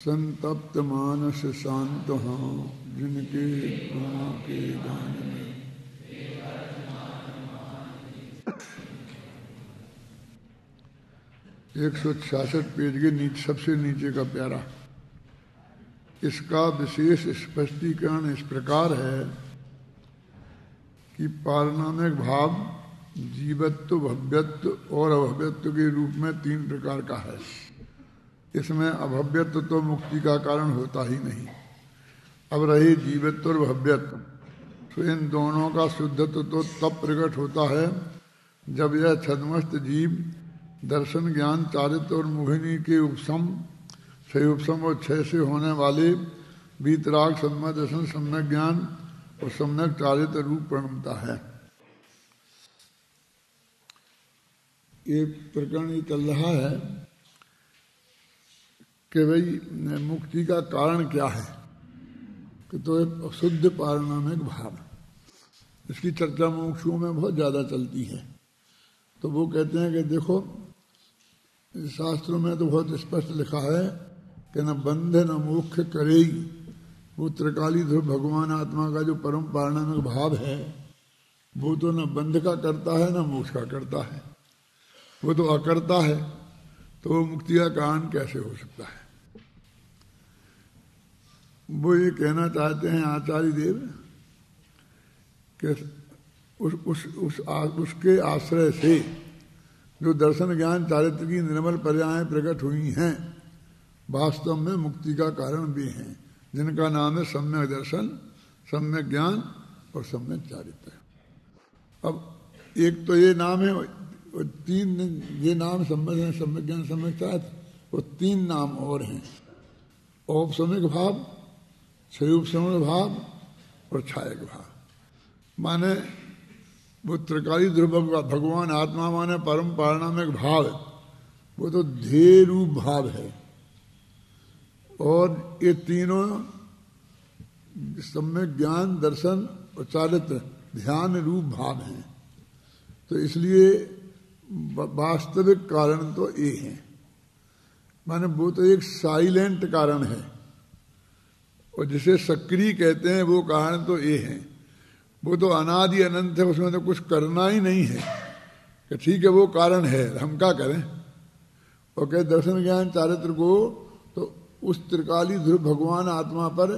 संतप्त मानस शांत हाँ जिनके गुणों के गान में। 166 पेज के नीचे सबसे नीचे का प्यारा। इसका विशेष स्पष्टीकरण इस प्रकार है कि पारणामिक भाव जीवत्व, भव्यत्व और अभव्यत्व के रूप में 3 प्रकार का है। इसमें अभव्यत्व तो मुक्ति का कारण होता ही नहीं। अब रही जीवत्व और भव्यत्व, तो इन दोनों का शुद्धत्व तो तब प्रकट होता है जब यह छद्मस्त जीव दर्शन, ज्ञान, चारित्र और मोहिनी के उपशम, क्षयोपशम और क्षय से होने वाले वीतराग, सम्यक दर्शन, सम्यक ज्ञान और सम्यक चारित्र रूप प्रणमता है। ये प्रकरण ये चल रहा है कि भाई मुक्ति का कारण क्या है, कि तो शुद्ध पारणामिक भाव, इसकी चर्चा मोक्षों में बहुत ज़्यादा चलती है। तो वो कहते हैं कि देखो शास्त्रों में तो बहुत स्पष्ट लिखा है कि न बंध न मोक्ष करेगी। वो त्रिकाली ध्रुव भगवान आत्मा का जो परम पारणामिक भाव है वो तो न बंध का करता है न मोक्ष का करता है, वो तो अकर्ता है। तो वो मुक्ति का कारण कैसे हो सकता है? वो ये कहना चाहते हैं आचार्य देव कि उसके आश्रय से जो दर्शन, ज्ञान, चारित्र की निर्मल पर्यायें प्रकट हुई हैं, वास्तव में मुक्ति का कारण वे हैं जिनका नाम है सम्यक दर्शन, सम्यक ज्ञान और सम्यक चारित्र। अब एक तो ये नाम है, 3 ये नाम सम्यक ज्ञान, सम्यक चारित्र, वो 3 नाम और हैं। औपसमिक भाव, क्षयोपशम भाव और छायक भाव। माने वो त्रिकाली ध्रुव भगवान आत्मा माने परम पारणामिक भाव, वो तो ध्येय रूप भाव है। और ये तीनों सम्यक ज्ञान, दर्शन और चारित्र ध्यान रूप भाव हैं। तो इसलिए वास्तविक कारण तो ये है। माने वो तो एक साइलेंट कारण है, और जिसे सक्रिय कहते हैं वो कारण तो ये है। वो तो अनादि अनंत है, उसमें तो कुछ करना ही नहीं है कि ठीक है वो कारण है, हम क्या करें। और कहे दर्शन, ज्ञान, चारित्र को तो उस त्रिकाली ध्रुव भगवान आत्मा पर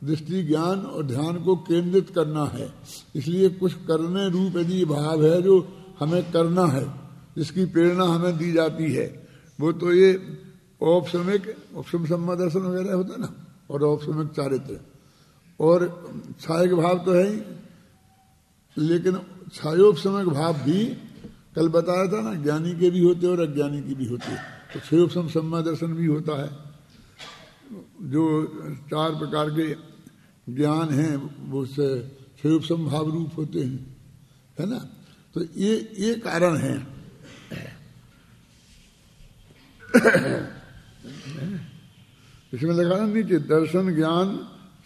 दृष्टि, ज्ञान और ध्यान को केंद्रित करना है। इसलिए कुछ करने रूप यदि भाव है जो हमें करना है, जिसकी प्रेरणा हमें दी जाती है, वो तो ये औपसमिक, उपशम सम्यक दर्शन वगैरह होता है ना, और औपसमिक चारित्र और छायक भाव तो है ही। लेकिन छायोपशमिक भाव भी कल बताया था ना, ज्ञानी के भी होते और अज्ञानी की भी होते। तो क्षयोपशम सम्यक दर्शन भी होता है। जो 4 प्रकार के ज्ञान हैं वो से क्षयोपशम भाव रूप होते हैं, है ना। तो ये कारण है। इसमें लिखा ना नीचे, दर्शन, ज्ञान,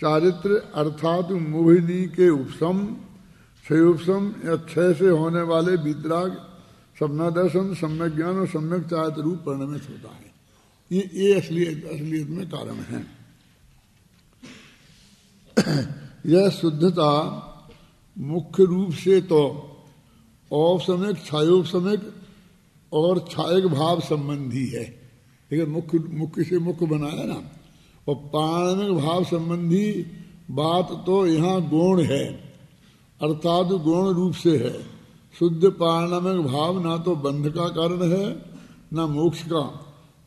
चारित्र अर्थात मोहिनी के उपशम, क्षयोपशम या क्षय से होने वाले वीतराग, सपना दर्शन, सम्यक ज्ञान और सम्यक चारित्र रूप परिणमित होता है। ये असलियत में कारण है। यह शुद्धता मुख्य रूप से तो औपसमिक, क्षयोपशमिक और छायक भाव संबंधी है। लेकिन मुख्य से मुख्य बनाया ना, और पारणामिक भाव संबंधी बात तो यहाँ गौण है, अर्थात गौण रूप से है। शुद्ध पारणामिक भाव ना तो बंध का कारण है ना मोक्ष का।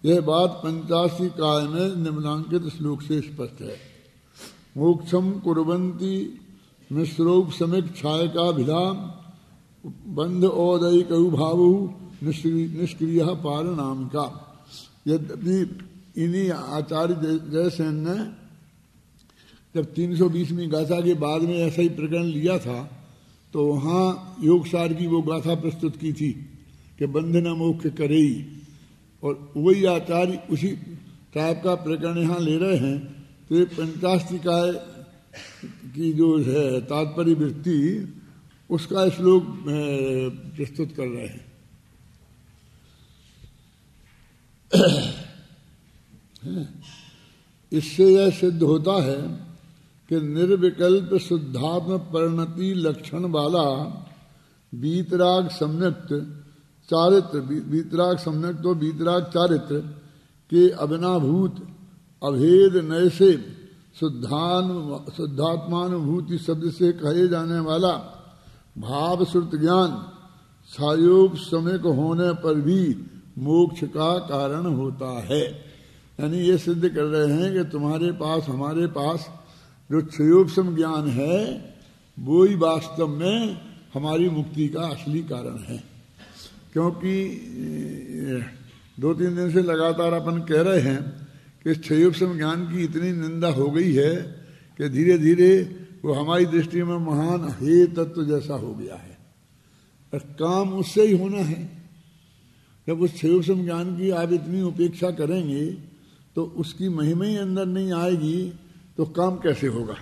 यह बात 85 काय में निम्नांकित श्लोक से स्पष्ट है। मोक्षम कुर्वन्ति मिश्रोपशमिक छायकाभिधा बंध औदयिक भावु निष्क्रिय पारणामिका। यद्यपि इन्हीं आचार्य जयसेन ने जब 320वीं गाथा के बाद में ऐसा ही प्रकरण लिया था, तो वहाँ योगसार की वो गाथा प्रस्तुत की थी कि बंध न मोक्ष करे ही। और वही आचार्य उसी टाइप का प्रकरण यहाँ ले रहे हैं। तो ये 50 निकाय की जो है तात्पर्य वृत्ति, उसका श्लोक प्रस्तुत कर रहे हैं। इससे यह सिद्ध होता है कि निर्विकल्प शुद्धात्म परिणति लक्षण वाला वीतराग सम्यक्त चारित्र, वीतराग सम्यक्त तो वीतराग चारित्र के अविनाभूत अभेद नय से शुद्धात्मानुभूति शब्द से कहे जाने वाला भाव श्रुत ज्ञान सायोपशमिक होने पर भी मोक्ष का कारण होता है। यानी ये सिद्ध कर रहे हैं कि तुम्हारे पास हमारे पास जो क्षयोपशम ज्ञान है वो ही वास्तव में हमारी मुक्ति का असली कारण है। क्योंकि 2-3 दिन से लगातार अपन कह रहे हैं कि इस क्षयोपशम ज्ञान की इतनी निंदा हो गई है कि धीरे धीरे वो हमारी दृष्टि में महान हे तत्व जैसा हो गया है। और काम उससे ही होना है। जब उस क्षयोपशम ज्ञान की आप इतनी उपेक्षा करेंगे तो उसकी महिमा ही अंदर नहीं आएगी तो काम कैसे होगा,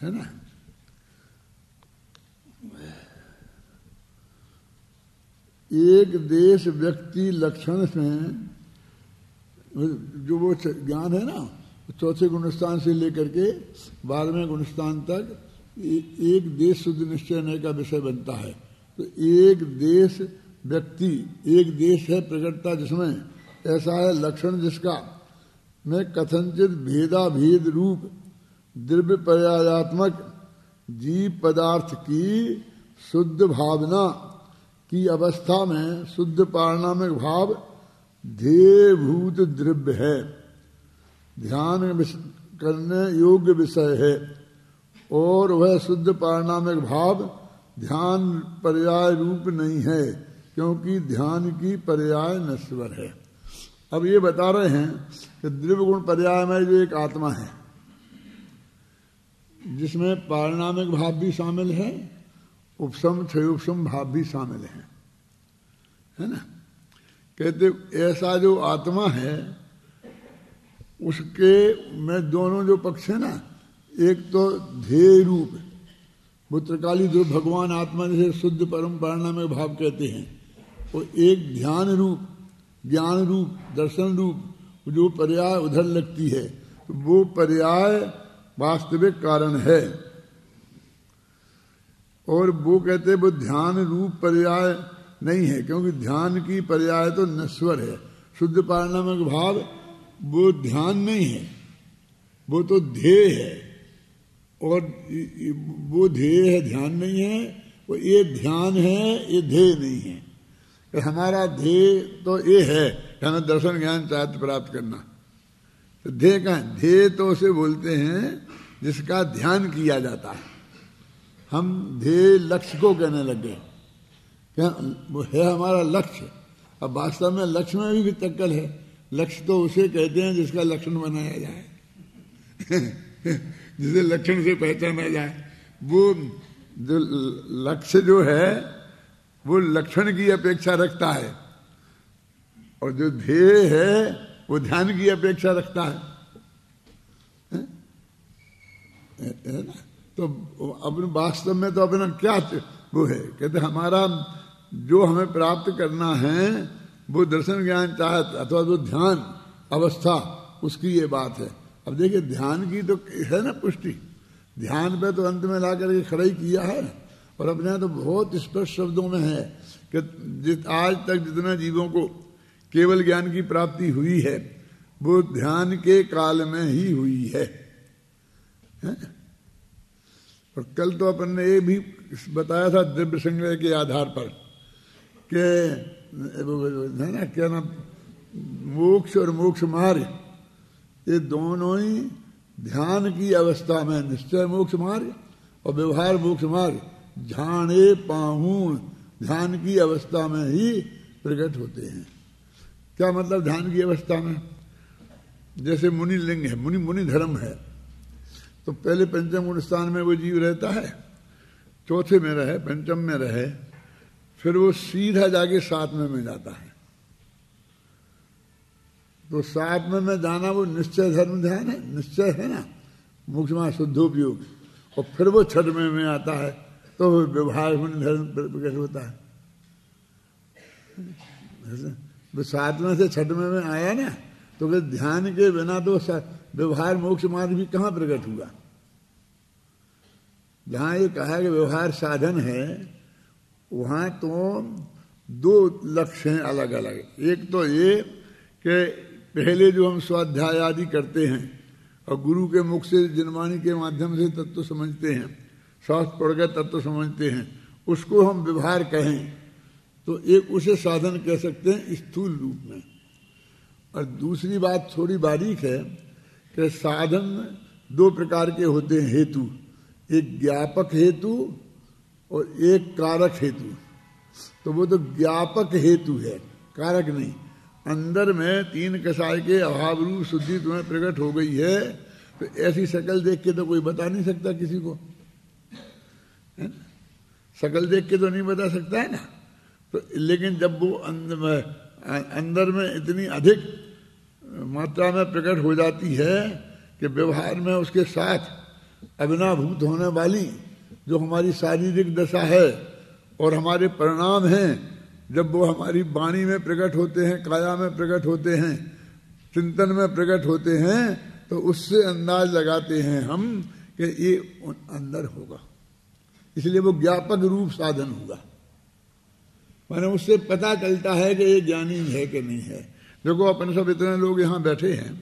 है ना। एक देश व्यक्ति लक्षण में जो वो ज्ञान है ना, चौथे गुणस्थान से लेकर के 12वें गुणस्थान तक एक देश शुद्ध निश्चय का विषय बनता है। तो एक देश व्यक्ति, एक देश है प्रकटता जिसमें ऐसा है लक्षण जिसका में कथनचित भेदा भेद रूप द्रव्य पर्यायात्मक जीव पदार्थ की शुद्ध भावना की अवस्था में शुद्ध पारणामिक भाव ध्येयभूत द्रव्य है, ध्यान करने योग्य विषय है। और वह शुद्ध पारणामिक भाव ध्यान पर्याय रूप नहीं है क्योंकि ध्यान की पर्याय नश्वर है। अब ये बता रहे हैं कि द्रव्य गुण पर्याय में जो एक आत्मा है जिसमें पारणामिक भाव भी शामिल है, उपशम क्षयोपशम भाव भी शामिल है ना। कहते ऐसा जो आत्मा है उसके में दोनों जो पक्ष है ना, एक तो ध्येय रूप वो त्रिकाली जो भगवान आत्मा जैसे शुद्ध परम पारणामिक भाव कहते हैं, वो एक ध्यान रूप ज्ञान रूप दर्शन रूप जो पर्याय उधर लगती है, तो वो पर्याय वास्तविक कारण है। और वो कहते वो ध्येय रूप पर्याय नहीं है क्योंकि ध्यान की पर्याय तो नश्वर है। शुद्ध पारणामिक भाव वो ध्यान नहीं है, वो तो ध्येय है। और वो ध्येय है, ध्यान नहीं है। वो ये ध्यान है, ये ध्येय नहीं है। कि हमारा ध्येय तो ये है कि हमें दर्शन ज्ञान चाहत प्राप्त करना। तो ध्येय का ध्येय तो उसे बोलते हैं जिसका ध्यान किया जाता है। हम ध्येय लक्ष्य को कहने लगे, क्या वो है हमारा लक्ष्य। अब वास्तव में लक्ष्य में भी टक्कर है। लक्ष्य तो उसे कहते हैं जिसका लक्षण बनाया जाए जिसे लक्षण से पहचाना जाए। वो जो लक्ष्य जो है वो लक्षण की अपेक्षा रखता है और जो ध्येय है वो ध्यान की अपेक्षा रखता है ना। तो अपने वास्तव में तो अपना क्या वो है, कहते हमारा जो हमें प्राप्त करना है वो दर्शन ज्ञान चाहत अथवा जो ध्यान अवस्था उसकी ये बात है। अब देखिए ध्यान की तो है ना पुष्टि, ध्यान पे तो अंत में ला करके खड़ा ही किया है। और अपने यहाँ तो बहुत स्पष्ट शब्दों में है कि आज तक जितना जीवों को केवल ज्ञान की प्राप्ति हुई है वो ध्यान के काल में ही हुई है। और कल तो अपन ने ये भी बताया था दिव्य संग्रह के आधार पर कि है ना क्या ना मोक्ष और मोक्ष मार्ग ये दोनों ही ध्यान की अवस्था में निश्चय मोक्ष मार्ग और व्यवहार मोक्ष मार्ग झाणे पाहूण ध्यान की अवस्था में ही प्रकट होते हैं। क्या मतलब ध्यान की अवस्था में? जैसे मुनि लिंग है, मुनि धर्म है, तो पहले पंचम गुण स्थान में वो जीव रहता है, चौथे में रहे, पंचम में रहे, फिर वो सीधा जाके सातवें में जाता है। तो सातवें में जाना वो निश्चय धर्म ध्यान है, निश्चय है ना, मोक्ष में शुद्धोपयोग। और फिर वो छठवें में आता है तो व्यवहार मुनि धर्म प्रकट होता है। वो सातवें से छठवें में आया ना, तो फिर ध्यान के बिना तो व्यवहार मोक्ष मार्ग भी कहाँ प्रकट हुआ? जहां ये कहा कि व्यवहार साधन है, वहां तो दो लक्ष्य हैं अलग अलग। एक तो ये कि पहले जो हम स्वाध्याय आदि करते हैं और गुरु के मुख से जनवाणी के माध्यम से तत्व समझते हैं, शास्त्र पढ़ कर तत्व समझते हैं, उसको हम व्यवहार कहें तो एक उसे साधन कह सकते हैं स्थूल रूप में। और दूसरी बात थोड़ी बारीक है कि साधन दो प्रकार के होते हैं हेतु, एक ज्ञापक हेतु और एक कारक हेतु। तो वो तो ज्ञापक हेतु है, कारक नहीं। अंदर में तीन कसाय के अभाव रूप शुद्धि तुम्हें प्रकट हो गई है, तो ऐसी शक्ल देख के तो कोई बता नहीं सकता किसी को, है ना? शक्ल देख के तो नहीं बता सकता है ना। तो लेकिन जब वो अंदर में इतनी अधिक मात्रा में प्रकट हो जाती है कि व्यवहार में उसके साथ अभिनाभूत होने वाली जो हमारी शारीरिक दशा है और हमारे परिणाम हैं, जब वो हमारी वाणी में प्रकट होते हैं, काया में प्रकट होते हैं, चिंतन में प्रकट होते हैं, तो उससे अंदाज लगाते हैं हम कि ये अंदर होगा। इसलिए वो ज्ञापक रूप साधन होगा, माने उससे पता चलता है कि ये ज्ञानी है कि नहीं है। देखो अपन सब इतने लोग यहाँ बैठे हैं,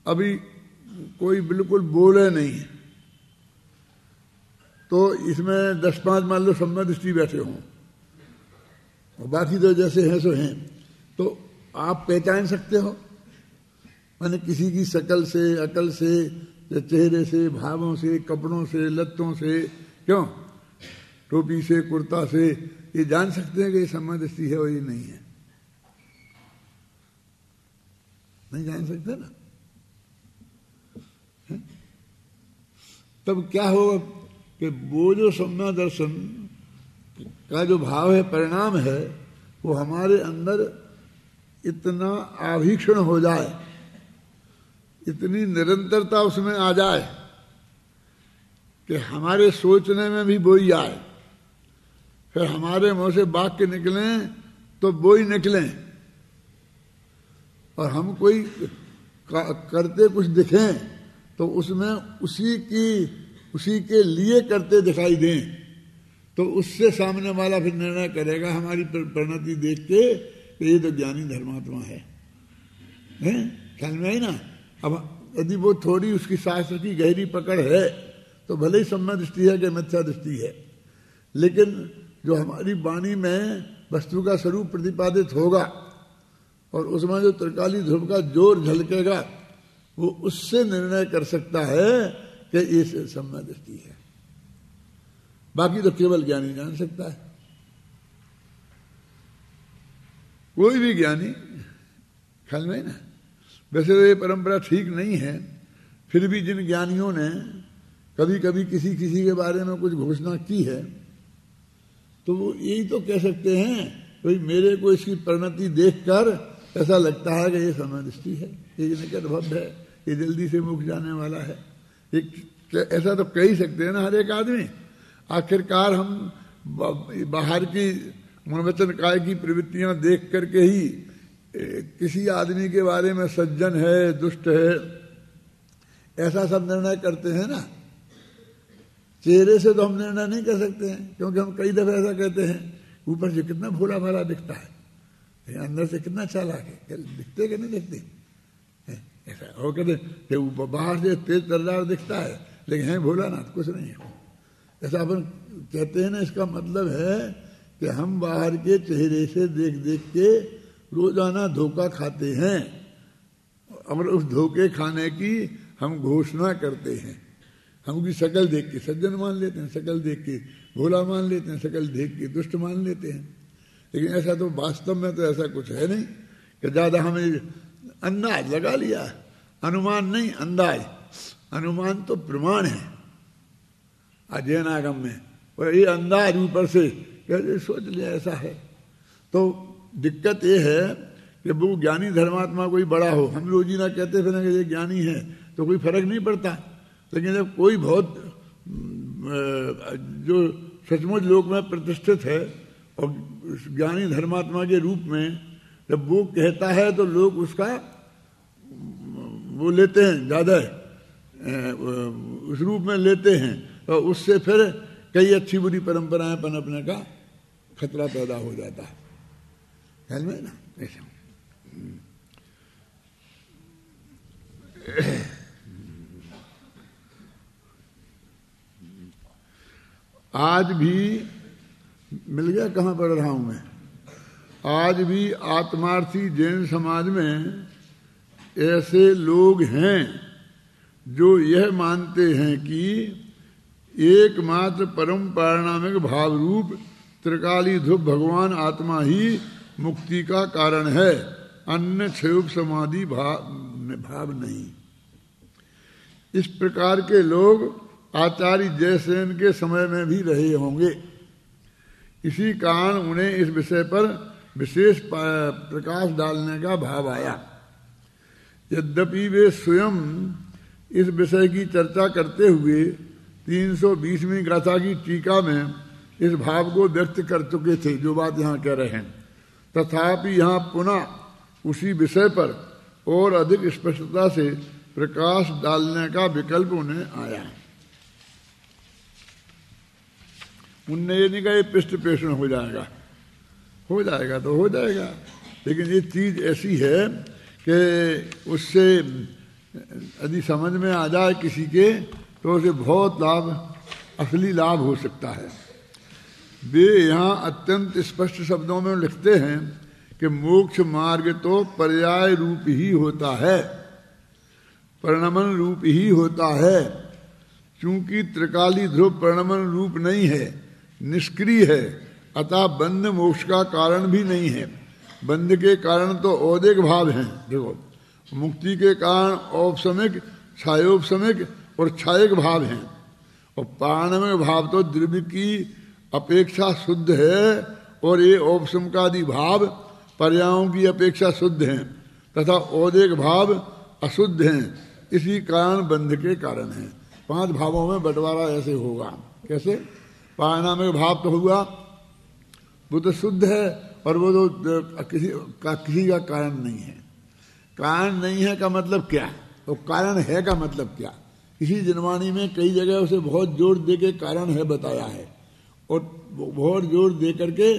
अभी कोई बिल्कुल बोले नहीं, तो इसमें 10-5 मान लो सम्मा दृष्टि बैठे हों और बाकी तो जैसे हैं सो हैं, तो आप पहचान सकते हो? माने किसी की शकल से, अकल से, या चेहरे से, भावों से, कपड़ों से, लत्तों से, क्यों टोपी से, कुर्ता से, ये जान सकते हैं कि ये सम्मा दृष्टि है और ये नहीं है? नहीं जान सकते ना। है? तब क्या होगा कि वो जो सम्मा दर्शन का जो भाव है, परिणाम है, वो हमारे अंदर इतना आभीक्षण हो जाए, इतनी निरंतरता उसमें आ जाए कि हमारे सोचने में भी वो ही आए, फिर हमारे मुंह से वाक्य निकलें तो वो ही निकलें, और हम कोई करते कुछ दिखें तो उसमें उसी के लिए करते दिखाई दें, तो उससे सामने वाला फिर निर्णय करेगा हमारी परिणति देख के कि ये तो ज्ञानी धर्मात्मा है। ख्याल में आई ना? अब यदि वो थोड़ी उसकी शास्त्र की गहरी पकड़ है तो भले ही सम्मा दृष्टि है कि मिथ्या दृष्टि है, लेकिन जो हमारी वाणी में वस्तु का स्वरूप प्रतिपादित होगा और उसमें जो त्रिकाली ध्रुव का जोर झलकेगा, वो उससे निर्णय कर सकता है कि ये सम्मा दृष्टि है। बाकी तो केवल ज्ञानी जान सकता है। कोई भी ज्ञानी, ख्याल में ना, वैसे तो ये परंपरा ठीक नहीं है, फिर भी जिन ज्ञानियों ने कभी कभी किसी के बारे में कुछ घोषणा की है, तो वो यही तो कह सकते हैं भाई मेरे को इसकी परिणति देखकर ऐसा लगता है कि ये सम्मा दृष्टि है, ये निकट भव है, ये जल्दी से मुख जाने वाला है। ऐसा तो कह ही सकते हैं ना हर एक आदमी। आखिरकार हम बाहर की मनोवचन काय की प्रवृत्तियां देख करके ही किसी आदमी के बारे में सज्जन है, दुष्ट है, ऐसा सब निर्णय करते हैं ना। चेहरे से तो हम निर्णय नहीं कर सकते हैं, क्योंकि हम कई दफे ऐसा कहते हैं, ऊपर से कितना भोला भाला दिखता है, अंदर से कितना चालाक है, दिखते कि नहीं दिखते? ऐसा हो कहते बाहर से तेज तर्रार दिखता है लेकिन है भोला ना, कुछ नहीं है। ऐसा अपन कहते हैं ना। इसका मतलब है कि हम बाहर के चेहरे से देख देख के रोजाना धोखा खाते हैं, और उस धोखे खाने की हम घोषणा करते हैं। हम उनकी शक्ल देख के सज्जन मान लेते हैं, शक्ल देख के भोला मान लेते हैं, शक्ल देख के दुष्ट मान लेते हैं। लेकिन ऐसा तो वास्तव में तो ऐसा कुछ है नहीं कि ज्यादा हमें अंदाज लगा लिया, अनुमान नहीं अंदाज। अनुमान तो प्रमाण है अध्ययन आगम में, और ये अंदाज ऊपर से कैसे सोच लिया ऐसा है। तो दिक्कत ये है कि वो ज्ञानी धर्मात्मा कोई बड़ा हो, हम लोग जी ना कहते फिर ये ज्ञानी है तो कोई फर्क नहीं पड़ता। लेकिन जब कोई बहुत जो सचमुच लोक में प्रतिष्ठित है और ज्ञानी धर्मात्मा के रूप में जब वो कहता है तो लोग उसका वो लेते हैं ज़्यादा उस रूप में लेते हैं, और उससे फिर कई अच्छी बुरी परंपराएं पनपने का खतरा पैदा हो जाता है। ख्याल में ना ऐसा। आज भी मिल गया, कहाँ पढ़ रहा हूं मैं, आज भी आत्मार्थी जैन समाज में ऐसे लोग हैं जो यह मानते हैं कि एकमात्र परम पारिणामिक भाव रूप त्रिकाली ध्रुव भगवान आत्मा ही मुक्ति का कारण है, अन्य क्षयोप समाधि भाव नहीं। इस प्रकार के लोग आचार्य जयसेन के समय में भी रहे होंगे। इसी कारण उन्हें इस विषय पर विशेष प्रकाश डालने का भाव आया। यद्यपि वे स्वयं इस विषय की चर्चा करते हुए 320वीं गाथा की टीका में इस भाव को व्यक्त कर चुके थे, जो बात यहाँ कह रहे हैं, तथापि यहाँ पुनः उसी विषय पर और अधिक स्पष्टता से प्रकाश डालने का विकल्प उन्हें आया। उनने ये नहीं कहा ये पृष्ठ पेषण हो जाएगा, हो जाएगा तो हो जाएगा, लेकिन ये चीज ऐसी है कि उससे यदि समझ में आ जाए किसी के तो उसे बहुत लाभ, असली लाभ हो सकता है। वे यहाँ अत्यंत स्पष्ट शब्दों में लिखते हैं कि मोक्ष मार्ग तो पर्याय रूप ही होता है, परिणमन रूप ही होता है, क्योंकि त्रिकाली ध्रुव परिणमन रूप नहीं है, निष्क्रिय है, अतः बंध मोक्ष का कारण भी नहीं है। बंध के कारण तो औदिक भाव हैं, देखो मुक्ति के कारण औपसमिक, छायोपसमिक और छायक भाव हैं, और पारणमिक भाव तो द्रव्य की अपेक्षा शुद्ध है, और ये औपसमकादि भाव पर्यायों की अपेक्षा शुद्ध हैं, तथा औदिक भाव अशुद्ध हैं, इसी कारण बंध के कारण है। 5 भावों में बंटवारा ऐसे होगा। कैसे? पारणमिक भाव तो हुआ, वो तो शुद्ध है, और वो तो किसी का कारण नहीं है। कारण नहीं है का मतलब क्या, तो कारण है का मतलब क्या? इसी जनवाणी में कई जगह उसे बहुत जोर दे के कारण है बताया है, और बहुत जोर दे करके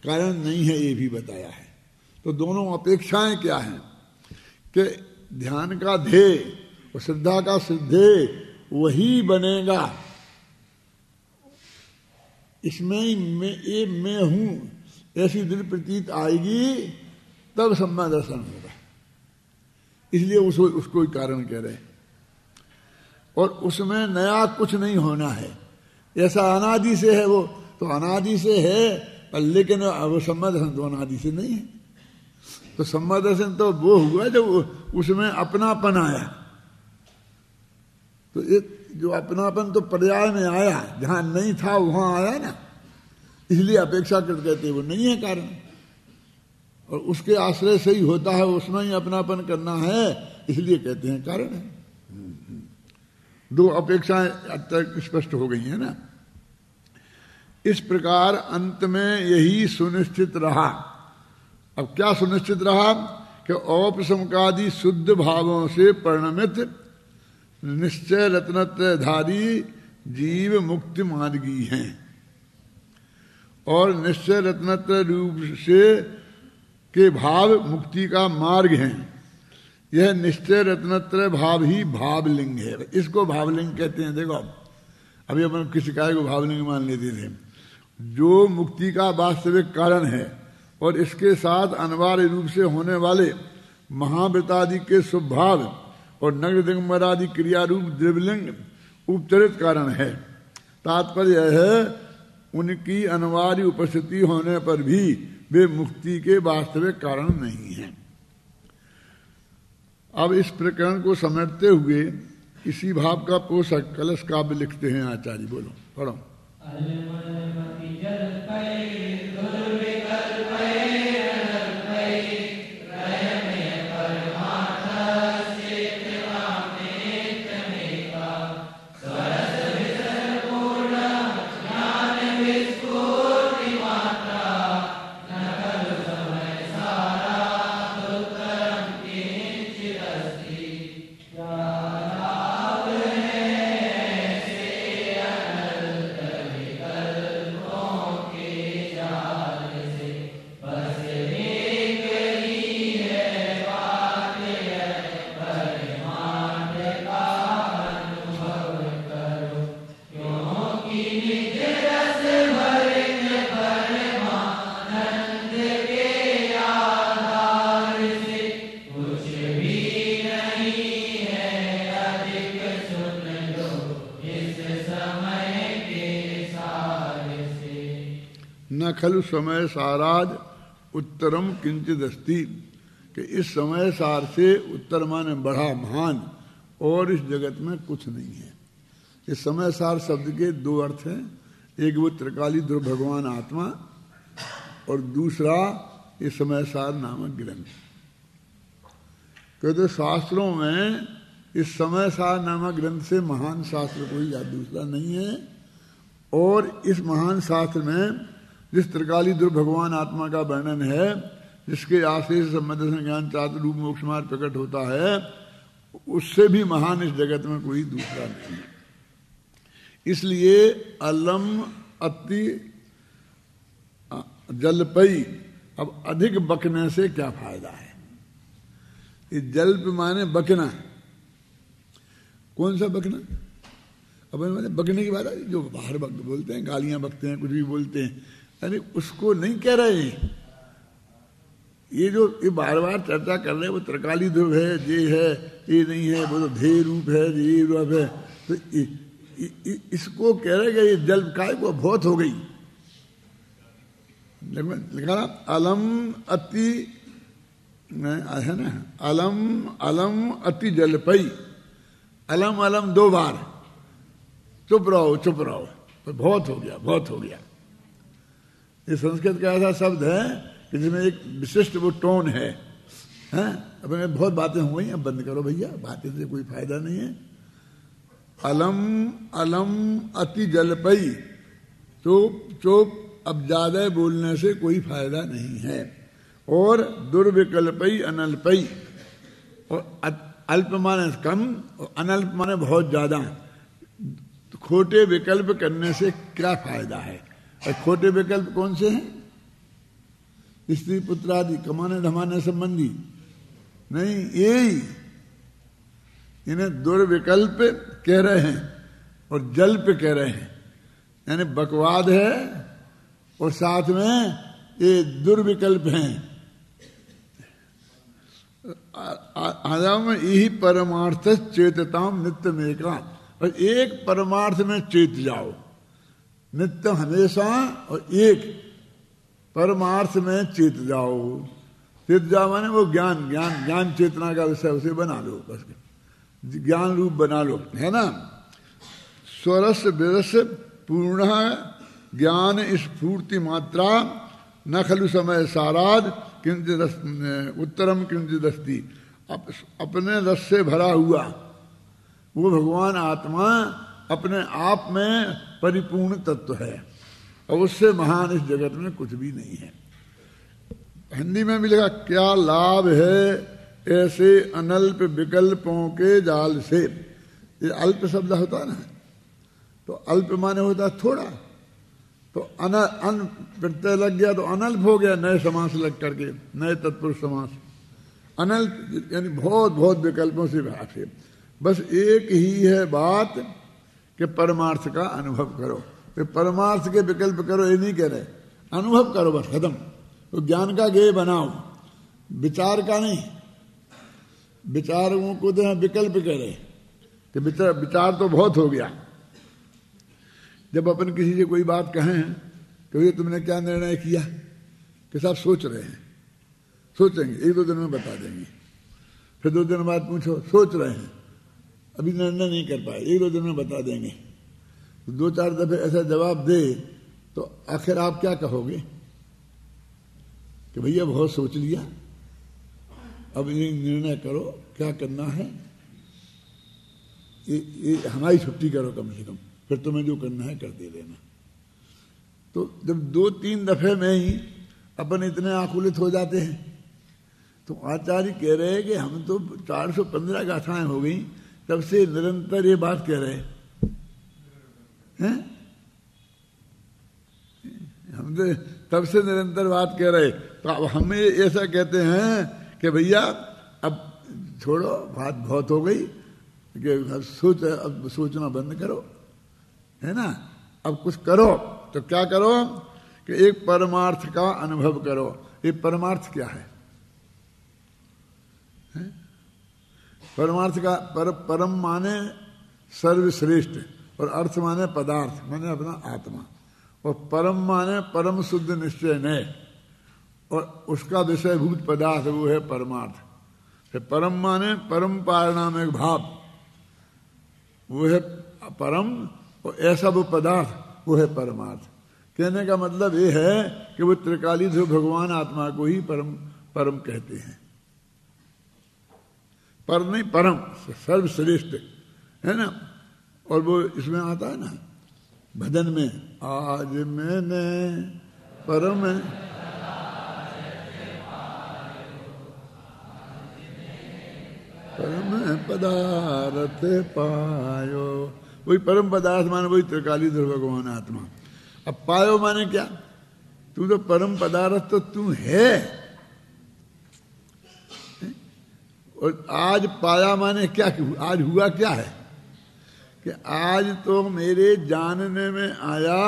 कारण नहीं है ये भी बताया है। तो दोनों अपेक्षाएं क्या हैं कि ध्यान का ध्येय और श्रद्धा का सिद्धेय वही बनेगा, इसमें मैं हूं ऐसी दृढ़ प्रतीत आएगी, तब सम्मा दर्शन होगा। इसलिए उसको कारण कह रहे हैं, और उसमें नया कुछ नहीं होना है, ऐसा अनादि से है, वो तो अनादि से है, लेकिन वो सम्मा दर्शन तो अनादि से नहीं है। तो सम्मा दर्शन तो वो हुआ जब उसमें अपनापन आया। तो एक जो अपनापन तो पर्याय में आया, जहां नहीं था वहां आया ना, इसलिए अपेक्षाकृत कहते वो नहीं है कारण, और उसके आश्रय से ही होता है, उसमें ही अपनापन करना है, इसलिए कहते हैं कारण है। 2 अपेक्षाएं अब तक स्पष्ट हो गई है ना। इस प्रकार अंत में यही सुनिश्चित रहा। अब क्या सुनिश्चित रहा कि औपसमकादि शुद्ध भावों से परिणमित निश्चय रत्नत्रयधारी जीव मुक्ति मार्गी हैं, और निश्चय रत्नत्रय रूप से के भाव मुक्ति का मार्ग हैं। यह निश्चय रत्नत्रय भाव ही भावलिंग है। इसको भावलिंग कहते हैं। देखो अभी अपन किसी काय को भावलिंग मान लेते थे, जो मुक्ति का वास्तविक कारण है, और इसके साथ अनिवार्य रूप से होने वाले महाव्रतादि के स्वभाव और नगर दिगंबर आदि क्रिया रूप द्रव्यलिंग उपचरित कारण है। तात्पर्य यह है उनकी अनिवार्य उपस्थिति होने पर भी वे मुक्ति के वास्तविक कारण नहीं हैं। अब इस प्रकरण को समेटते हुए इसी भाव का पोषक कलश काव्य लिखते हैं आचार्य। बोलो, पढ़ो। न खलु समय साराज उत्तरम किंचित अस्ति, कि इस समय सार से उत्तर माने बड़ा महान और इस जगत में कुछ नहीं है। इस समय सार शब्द के दो अर्थ हैं, एक वो त्रिकाली ध्रुव भगवान आत्मा और दूसरा इस समय सार नामक ग्रंथ। कहते शास्त्रों में इस समय सार नामक ग्रंथ से महान शास्त्र कोई या दूसरा नहीं है। और इस महान शास्त्र में जिस त्रिकाली ध्रुव भगवान आत्मा का वर्णन है, जिसके आश्रय से संबंध से ज्ञान चातुर रूप मोक्ष मार्ग प्रकट होता है, उससे भी महान इस जगत में कोई दूसरा नहीं है। इसलिए अलम अति जलपई, अब अधिक बकने से क्या फायदा है। इस जल्प माने बकना, कौन सा बकना? अब मैंने बकने की बात है, जो बाहर बोलते हैं, गालियां बकते हैं, कुछ भी बोलते हैं, अरे उसको नहीं कह रहे हैं। ये जो ये बार बार चर्चा कर रहे हैं, वो त्रिकाली ध्रुव है, ये है, ये नहीं है, वो तो ध्येय रूप है, ये रूप है, तो इसको कह रहे कि ये जल काय को बहुत हो गई। लिखा ना अलम अति है ना, अलम अलम अति जलपई, अलम अलम दो बार, चुप रहो चुप रहो, तो बहुत हो गया बहुत हो गया। ये संस्कृत का ऐसा शब्द है जिसमें एक विशिष्ट वो टोन है। अब बहुत बातें हो गई, अब बंद करो भैया, बातें से कोई फायदा नहीं है। अलम अलम अति जलपई, चुप चुप, अब ज्यादा बोलने से कोई फायदा नहीं है। और दुर्विकल्पई अनल्पई, और अल्प माने कम और अनल्प माने बहुत ज्यादा। खोटे विकल्प करने से क्या फायदा है? और खोटे विकल्प कौन से हैं? स्त्री पुत्र आदि, कमाने धमाने संबंधी नहीं, यही इन्हें दुर्विकल्प कह रहे हैं और जल्प कह रहे हैं, यानी बकवाद है और साथ में ये दुर्विकल्प हैं। आयाम यही परमार्थ चेतताम नित्य में का, और एक परमार्थ में चेत जाओ नित्य हमेशा, और एक परमार्थ में चेत जाओ। चेत जाओ माने वो ज्ञान, ज्ञान ज्ञान चेतना का विषय उसे बना लो, बस ज्ञान रूप बना लो, है ना। स्वरस विरस पूर्ण ज्ञान स्फूर्ति मात्रा न खलु समय साराद किंचित उत्तरम किंचित अस्ति, अपने रस से भरा हुआ वो भगवान आत्मा अपने आप में परिपूर्ण तत्व है, और उससे महान इस जगत में कुछ भी नहीं है। हिंदी में भी लिखा, क्या लाभ है ऐसे अनल्प विकल्पों के जाल से। ये अल्प शब्द होता है ना, तो अल्प माने होता थोड़ा, तो अन प्रत्यय लग गया तो अनल्प हो गया, नए समास लग करके, नए तत्पुरुष समास। अनल्प यानी बहुत बहुत विकल्पों से भाषे। बस एक ही है बात कि परमार्थ का अनुभव करो। तो परमार्थ के विकल्प करो ये नहीं कह रहे, अनुभव करो, बस खत्म। तो ज्ञान का गेय बनाओ, विचार का नहीं। विचारों को तो विकल्प कह रहे कि विचार तो बहुत हो गया। जब अपन किसी से कोई बात कहें तो ये तुमने क्या निर्णय किया, कि साहब सोच रहे हैं, सोचेंगे, एक दो दिन में बता देंगे। फिर 2 दिन बाद पूछो, सोच रहे हैं, अभी निर्णय नहीं कर पाए, 1-2 दिन में बता देंगे। तो 2-4 दफे ऐसा जवाब दे तो आखिर आप क्या कहोगे कि भैया बहुत सोच लिया, अब ये निर्णय करो क्या करना है, ये हमारी छुट्टी करो कम से कम, फिर तुम्हें जो करना है कर दे देना। तो जब 2-3 दफे में ही अपन इतने आकुलित हो जाते हैं, तो आचार्य कह रहे हैं कि हम तो 415 गाथाएं हो गई, तब से निरंतर ये बात कह रहे हैं, हम तो तब से निरंतर बात कह रहे। तो अब हमें ऐसा कहते हैं कि भैया अब छोड़ो, बात बहुत हो गई, कि अब सोचना बंद करो, है ना, अब कुछ करो। तो क्या करो कि एक परमार्थ का अनुभव करो। ये परमार्थ क्या है? परमार्थ का परम माने सर्वश्रेष्ठ, और अर्थ माने पदार्थ, माने अपना आत्मा। और परम माने परम शुद्ध निश्चय न, और उसका विषयभूत पदार्थ वो है परमार्थ। फिर परम माने परम पारिणामिक भाव, वो है परम, और ऐसा वो पदार्थ वो है परमार्थ। कहने का मतलब ये है कि वो त्रिकालीधर भगवान आत्मा को ही परम परम कहते हैं। पर नहीं, परम सर्वश्रेष्ठ है ना। और वो इसमें आता है ना भजन में, आज मैंने परम परम पदार्थ पायो, वही परम पदार्थ माने वही त्रिकालीधर भगवान आत्मा। अब पायो माने क्या? तू तो परम पदार्थ तो तू है। और आज पाया माने क्या? आज हुआ क्या है कि आज तो मेरे जानने में आया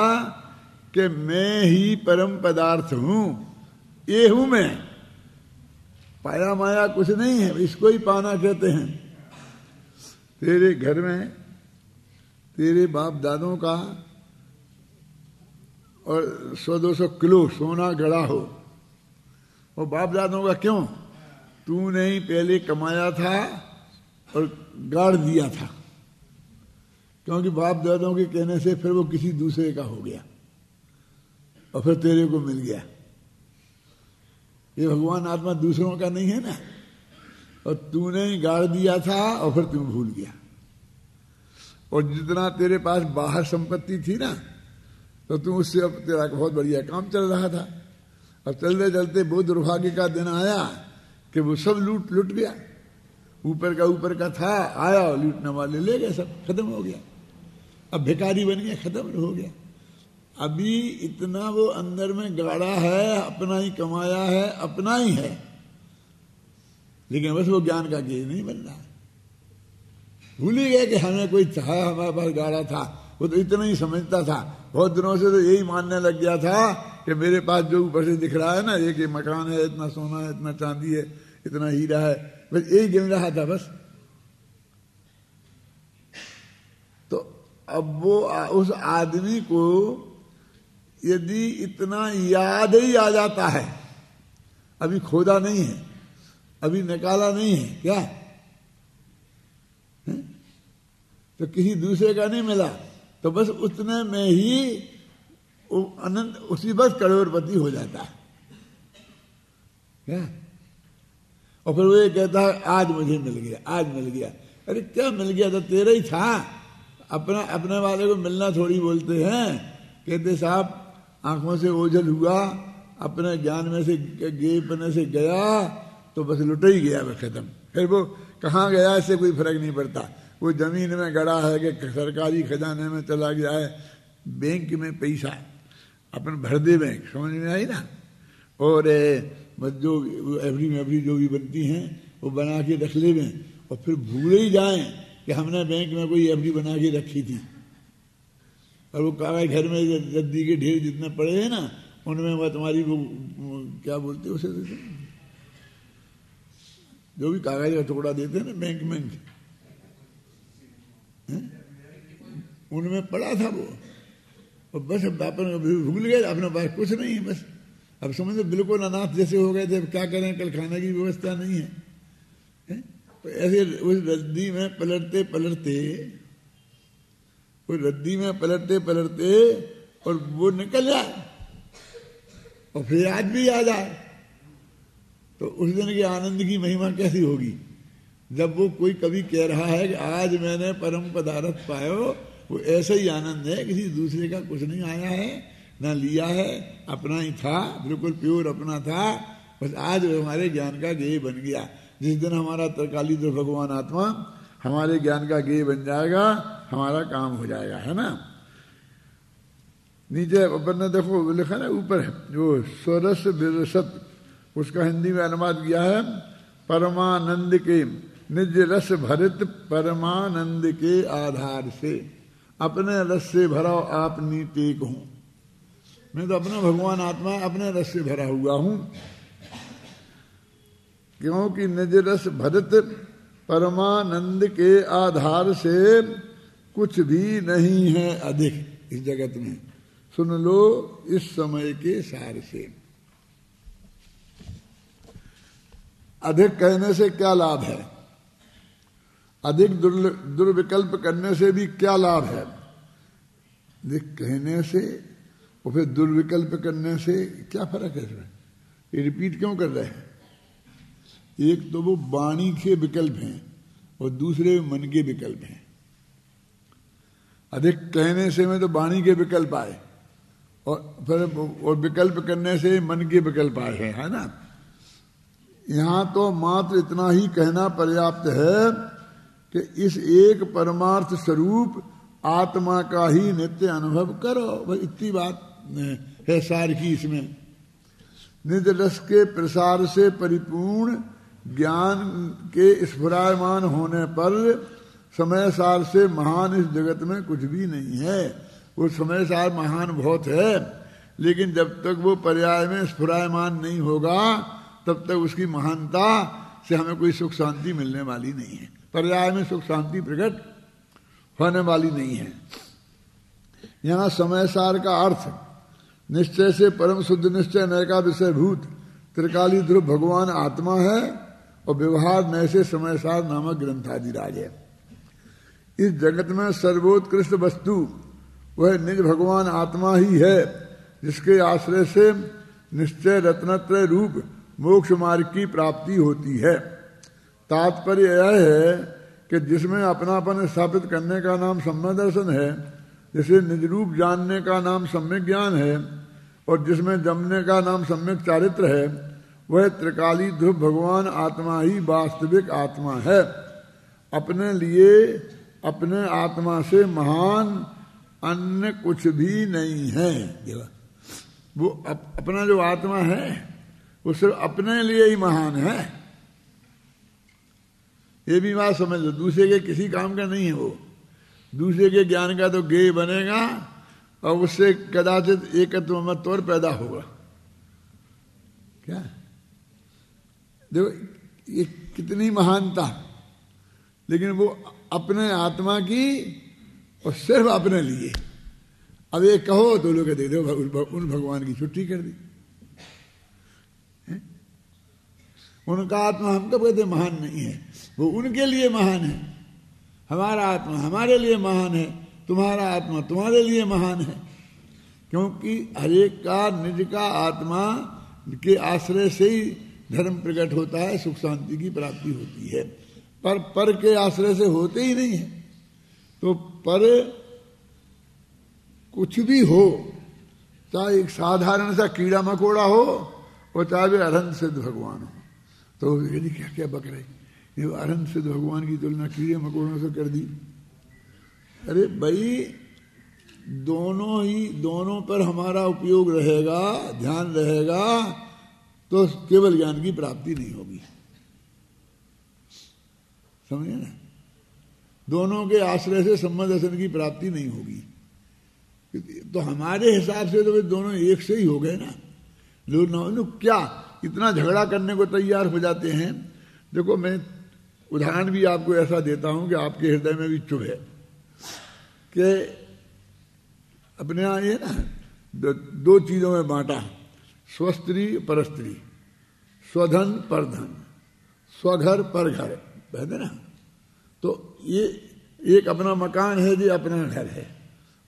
कि मैं ही परम पदार्थ हूं, ये हूं मैं। पाया माया कुछ नहीं है, इसको ही पाना कहते हैं। तेरे घर में तेरे बाप दादों का और 100-200 किलो सोना गड़ा हो, और बाप दादों का क्यों? तूने ही पहले कमाया था और गाड़ दिया था, क्योंकि बाप दादों के कहने से फिर वो किसी दूसरे का हो गया और फिर तेरे को मिल गया। ये भगवान आत्मा दूसरों का नहीं है ना, और तूने ही गाड़ दिया था और फिर तू भूल गया। और जितना तेरे पास बाहर संपत्ति थी ना, तो तू उससे अब तेरा बहुत बढ़िया काम चल रहा था। अब चलते चलते बहुत दुर्भाग्य का दिन आया कि वो सब लूट गया। ऊपर का था, आया और लूटने वाले ले गए, सब खत्म हो गया। अब भिखारी बन गया, खत्म हो गया। अभी इतना वो अंदर में गाड़ा है, अपना ही कमाया है, अपना ही है, लेकिन बस वो ज्ञान का गेज नहीं बन रहा। भूल ही गए कि हमें कोई चाहा, हमारे पास गाड़ा था। वो तो इतना ही समझता था, बहुत दिनों से तो यही मानने लग गया था कि मेरे पास जो ऊपर से दिख रहा है ना, एक मकान है, इतना सोना है, इतना चांदी है, इतना हीरा है, बस यही गिन रहा था बस। तो अब वो उस आदमी को यदि इतना याद ही आ जाता है, अभी खोदा नहीं है, अभी निकाला नहीं है क्या है? तो किसी दूसरे का नहीं मिला, तो बस उतने में ही अनंत, उसी बस करोड़पति हो जाता है क्या? और फिर वो ये कहता है आज मुझे मिल गया, आज मिल गया। अरे क्या मिल गया? तो तेरा ही था। अपने वाले को मिलना थोड़ी बोलते हैं। कहते साहब आंखों से ओझल हुआ, अपने ज्ञान में से गेपने से गया, तो बस लुट ही गया, वह खत्म। फिर वो कहाँ गया इससे कोई फर्क नहीं पड़ता। वो जमीन में गड़ा है कि सरकारी खजाने में चला गया है, बैंक में पैसा अपन भर दे, बैंक समझ में आई ना। और जो एवरी जो भी बनती हैं वो बना के रख ले में, और फिर भूल ही जाएं कि हमने बैंक में कोई एवरी बना के रखी थी। और वो कागज घर में रद्दी के ढेर जितने पड़े हैं ना, उनमें वो तुम्हारी वो क्या बोलते हैं उसे, जो भी कागज का टुकड़ा देते हैं ना बैंक में, उनमें पड़ा था वो। और बस अब अपन भूल गए, अपने पास कुछ नहीं है। बस अब समझ लो बिल्कुल अनाथ जैसे हो गए थे। अब क्या करें, कल खाने की व्यवस्था नहीं है, तो ऐसे उस रद्दी में पलटते पलटते और वो निकल जाए और फिर आज भी आ जाए, तो उस दिन के आनंद की महिमा कैसी होगी? जब वो कोई कभी कह रहा है कि आज मैंने परम पदार्थ पायो, वो ऐसा ही आनंद है, किसी दूसरे का कुछ नहीं आया है, ना लिया है, अपना ही था, बिल्कुल प्योर अपना था। बस आज हमारे ज्ञान का गेय बन गया। जिस दिन हमारा त्रिकालीधर भगवान आत्मा हमारे ज्ञान का गेय बन जाएगा, हमारा काम हो जाएगा, है ना। नीचे अपन ने देखो लिखा ना ऊपर है जो स्वरस विरसत, उसका हिंदी में अनुवाद किया है परमानंद के निज रस भरित परमानंद के आधार से, अपने रस से भरा आपनी टेक हूं। मैं तो अपना भगवान आत्मा अपने रस से भरा हुआ हूं, क्योंकि निज रस भरित परमानंद के आधार से कुछ भी नहीं है अधिक इस जगत में। सुन लो इस समय के सार से। अधिक कहने से क्या लाभ है, अधिक दुर्विकल्प करने से भी क्या लाभ है। अधिक कहने से और फिर दुर्विकल्प करने से क्या फर्क है इसमें, ये रिपीट क्यों कर रहे हैं। एक तो वो वाणी के विकल्प हैं और दूसरे मन के विकल्प हैं। अधिक कहने से में तो वाणी के विकल्प आए और फिर और विकल्प करने से मन के विकल्प आए हैं, है ना। यहां तो मात्र इतना ही कहना पर्याप्त है कि इस एक परमार्थ स्वरूप आत्मा का ही नित्य अनुभव करो। भाई इतनी बात है सार की इसमें। निज रस के प्रसार से परिपूर्ण ज्ञान के स्फुरायमान होने पर समय सार से महान इस जगत में कुछ भी नहीं है। वो समय सार महान बहुत है, लेकिन जब तक वो पर्याय में स्फुरायमान नहीं होगा तब तक उसकी महानता से हमें कोई सुख शांति मिलने वाली नहीं है। पर्याय में सुख शांति प्रकट होने वाली नहीं है। यहां समय सार का अर्थ निश्चय से परम शुद्ध निश्चय नय का विषय भूत त्रिकाली ध्रुव भगवान आत्मा है और व्यवहार नय से समय सार नामक ग्रंथादिराज है। इस जगत में सर्वोत्कृष्ट वस्तु वह निज भगवान आत्मा ही है, जिसके आश्रय से निश्चय रत्नत्रय रूप मोक्ष मार्ग की प्राप्ति होती है। तात्पर्य यह है कि जिसमें अपनापन स्थापित करने का नाम सम्यक दर्शन है, जिसे निज रूप जानने का नाम सम्यक ज्ञान है और जिसमें जमने का नाम सम्यक चारित्र है, वह त्रिकाली ध्रुव भगवान आत्मा ही वास्तविक आत्मा है। अपने लिए अपने आत्मा से महान अन्य कुछ भी नहीं है। वो अपना जो आत्मा है वो सिर्फ अपने लिए ही महान है। ये भी बात समझ लो, दूसरे के किसी काम का नहीं है। वो दूसरे के ज्ञान का तो ज्ञेय बनेगा और उससे कदाचित एकत्व मत और पैदा होगा। क्या देखो ये कितनी महानता, लेकिन वो अपने आत्मा की और सिर्फ अपने लिए। अब ये कहो तो लोग कहते उन भगवान की छुट्टी कर दी। उनका आत्मा हम कब कहते महान नहीं है, वो उनके लिए महान है। हमारा आत्मा हमारे लिए महान है, तुम्हारा आत्मा तुम्हारे लिए महान है। क्योंकि हरेक का निज का आत्मा के आश्रय से ही धर्म प्रकट होता है, सुख शांति की प्राप्ति होती है। पर के आश्रय से होते ही नहीं है। तो पर कुछ भी हो, चाहे एक साधारण सा कीड़ा मकोड़ा हो और चाहे वे अनंत सिद्ध भगवान हो, तो यदि क्या क्या बक रहे, ये अनंत सिद्ध भगवान की तुलना कीड़े मकोड़ों से कर दी। अरे भाई दोनों पर हमारा उपयोग रहेगा, ध्यान रहेगा, तो केवल ज्ञान की प्राप्ति नहीं होगी। समझे ना, दोनों के आश्रय से सम्यक दर्शन की प्राप्ति नहीं होगी। तो हमारे हिसाब से तो वे दोनों एक से ही हो गए ना। लोग क्या इतना झगड़ा करने को तैयार हो जाते हैं। देखो मैं उदाहरण भी आपको ऐसा देता हूं कि आपके हृदय में भी चुभे कि अपने यहाँ ये ना दो चीजों में बांटा, स्वस्त्री परस्त्री, स्वधन परधन, स्वघर परघर, है ना। तो ये एक अपना मकान है जी, अपना घर है।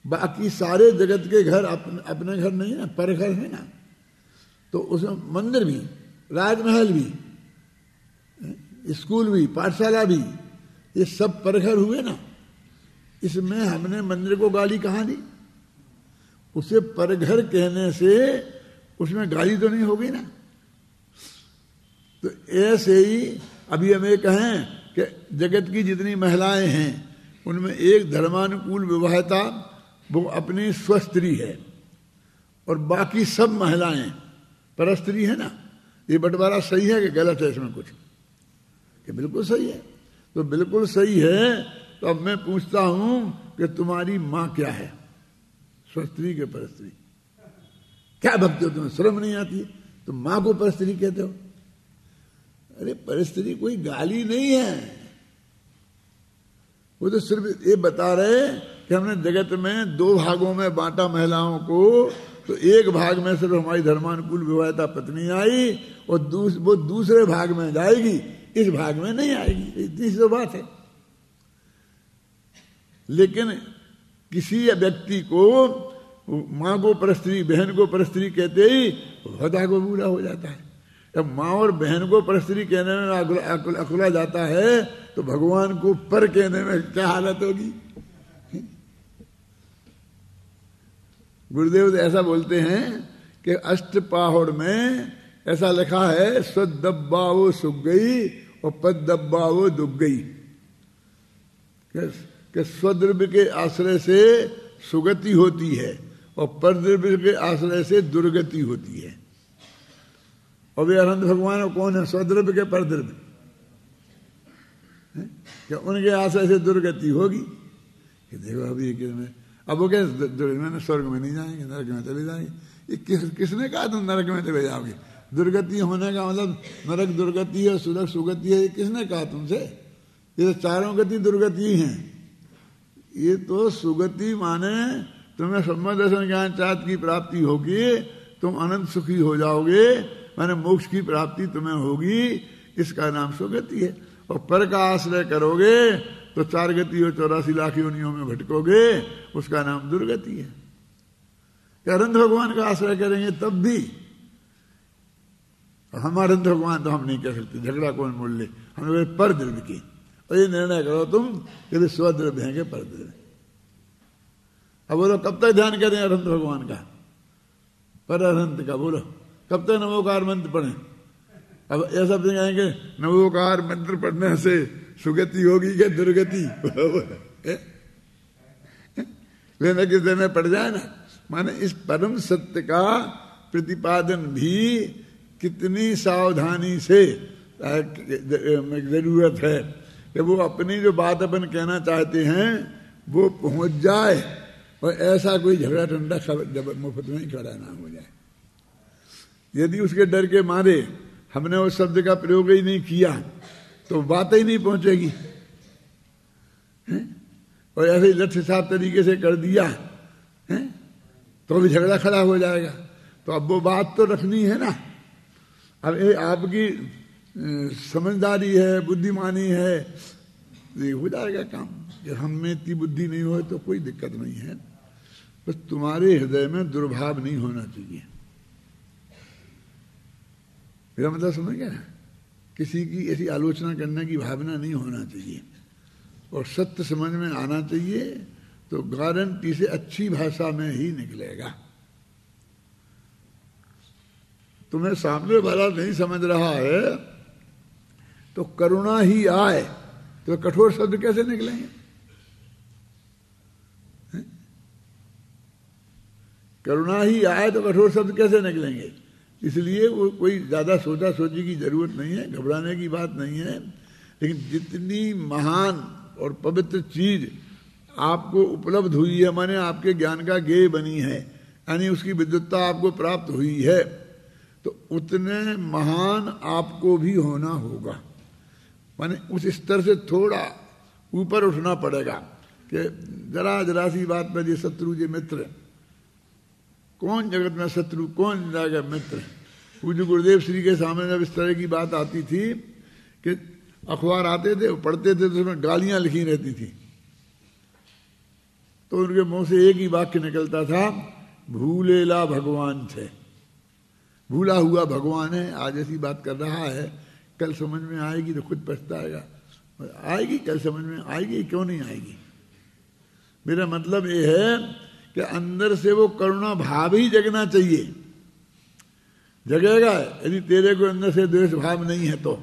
बाकी सारे जगत के घर अपने घर नहीं है ना, पर घर है ना। तो उसमें मंदिर भी, राजमहल भी, स्कूल भी, पाठशाला भी, ये सब परघर हुए ना। इसमें हमने मंदिर को गाली कहाँ दी? उसे परघर कहने से उसमें गाली तो नहीं होगी ना। तो ऐसे ही अभी हम ये कहें कि जगत की जितनी महिलाएं हैं उनमें एक धर्मानुकूल विवाहिता वो अपनी स्वस्त्री है और बाकी सब महिलाएं परस्त्री है ना। ये बंटवारा सही है कि गलत है इसमें कुछ? कि बिल्कुल सही है। तो बिल्कुल सही है। तो अब मैं पूछता हूं कि तुम्हारी मां क्या है? स्वस्त्री के परस्त्री? क्या भक्ति हो तुम्हें? शर्म नहीं आती? तुम मां को परस्त्री कहते हो? अरे परस्त्री कोई गाली नहीं है, वो तो सिर्फ ये बता रहे कि हमने जगत में 2 भागों में बांटा महिलाओं को, तो एक भाग में सिर्फ हमारी धर्मानुकूल विवाहिता पत्नी आई और वो दूसरे भाग में जाएगी, इस भाग में नहीं आएगी। इतनी सी तो बात है। लेकिन किसी व्यक्ति को माँ को परस्त्री, बहन को परस्त्री कहते ही हृदय को बुरा हो जाता है। जब माँ और बहन को परस्त्री कहने में अकुला जाता है तो भगवान को पर कहने में क्या हालत होगी। गुरुदेव ऐसा बोलते हैं कि अष्टपाहुड़ में ऐसा लिखा है, स्वदब्बा वो सुख गई और पदब्बा वो दुख गई। कि स्वद्रव्य के आश्रय से सुगति होती है और परद्रव्य के आश्रय से दुर्गति होती है। और वे अनंत भगवान कौन है? स्वद्रव्य के परद्रव्य, क्या उनके आश्रय से दुर्गति होगी? कि देखो अभी किसमें, अब वो क्या मैंने स्वर्ग में नहीं जाएंगे, नरक में चले जाएंगे। ये किसने कहा तुम नरक में चले जाओगे? दुर्गति होने का मतलब नरक दुर्गति है, सुरक सुगति है, ये किसने कहा तुमसे? ये तो चारों गति दुर्गति हैं। ये तो सुगति माने तुम्हें सम्यक दर्शन ज्ञान चाहत की प्राप्ति होगी, तुम अनंत सुखी हो जाओगे, माने मोक्ष की प्राप्ति तुम्हें होगी, इसका नाम सुगति है। और पर का आश्रय करोगे तो 4 गति और 84 लाख योनियों में भटकोगे, उसका नाम दुर्गति है। अनंत भगवान का आश्रय करेंगे तब भी, हम अनंत भगवान तो हम नहीं कह सकते, झगड़ा कौन मोड़ ले, हमें पर द्रव्य की। और ये निर्णय करो तुम कि स्वद्रव्य हैं कि पर द्रव्य। अब बोलो कब तक ध्यान करें अनंत भगवान का, पर अनंत का? बोलो कब तक नमोकार मंत्र पढ़ें? अब ऐसा कहेंगे नमोकार मंत्र पढ़ने से सुगति होगी क्या दुर्गति? वे न किसी में पड़ जाए ना। माने इस परम सत्य का प्रतिपादन भी कितनी सावधानी से जरूरत है कि वो अपनी जो बात अपन कहना चाहते हैं वो पहुंच जाए, और ऐसा कोई झगड़ा ठंडा मुफ्त में खड़ा ना हो जाए। यदि उसके डर के मारे हमने उस शब्द का प्रयोग ही नहीं किया तो बात ही नहीं पहुंचेगी। और ऐसे ही लठ साफ तरीके से कर दिया तो भी झगड़ा खड़ा हो जाएगा। तो अब वो बात तो रखनी है ना। अब ये आपकी समझदारी है, बुद्धिमानी है, ये हो जाएगा काम। हम में इतनी बुद्धि नहीं हो तो कोई दिक्कत नहीं है, बस तुम्हारे हृदय में दुर्भाव नहीं होना चाहिए। मेरा मतलब समझ गया? किसी की ऐसी आलोचना करने की भावना नहीं होना चाहिए, और सत्य समझ में आना चाहिए तो गारंटी से अच्छी भाषा में ही निकलेगा। तुम्हें सामने वाला नहीं समझ रहा है तो करुणा ही आए तो कठोर शब्द कैसे निकलेंगे? करुणा ही आए तो कठोर शब्द कैसे निकलेंगे? इसलिए वो कोई ज्यादा सोचा सोची की जरूरत नहीं है, घबराने की बात नहीं है। लेकिन जितनी महान और पवित्र चीज आपको उपलब्ध हुई है, माने आपके ज्ञान का गेय बनी है, यानी उसकी विद्वत्ता आपको प्राप्त हुई है, तो उतने महान आपको भी होना होगा। माने उस स्तर से थोड़ा ऊपर उठना पड़ेगा कि जरा सी बात में ये शत्रु ये मित्र, कौन जगत में शत्रु कौन जाएगा मित्र। पूज्य गुरुदेव श्री के सामने जब इस तरह की बात आती थी कि अखबार आते थे पढ़ते थे तो उसमें गालियां लिखी रहती थी, तो उनके मुंह से एक ही वाक्य निकलता था, भूलेला भगवान थे। भूला हुआ भगवान है। आज ऐसी बात कर रहा है, कल समझ में आएगी तो खुद पछताएगा। आएगी कल समझ में आएगी, क्यों नहीं आएगी? मेरा मतलब ये है कि अंदर से वो करुणा भाव ही जगना चाहिए। जगेगा यदि तेरे को अंदर से द्वेष भाव नहीं है तो।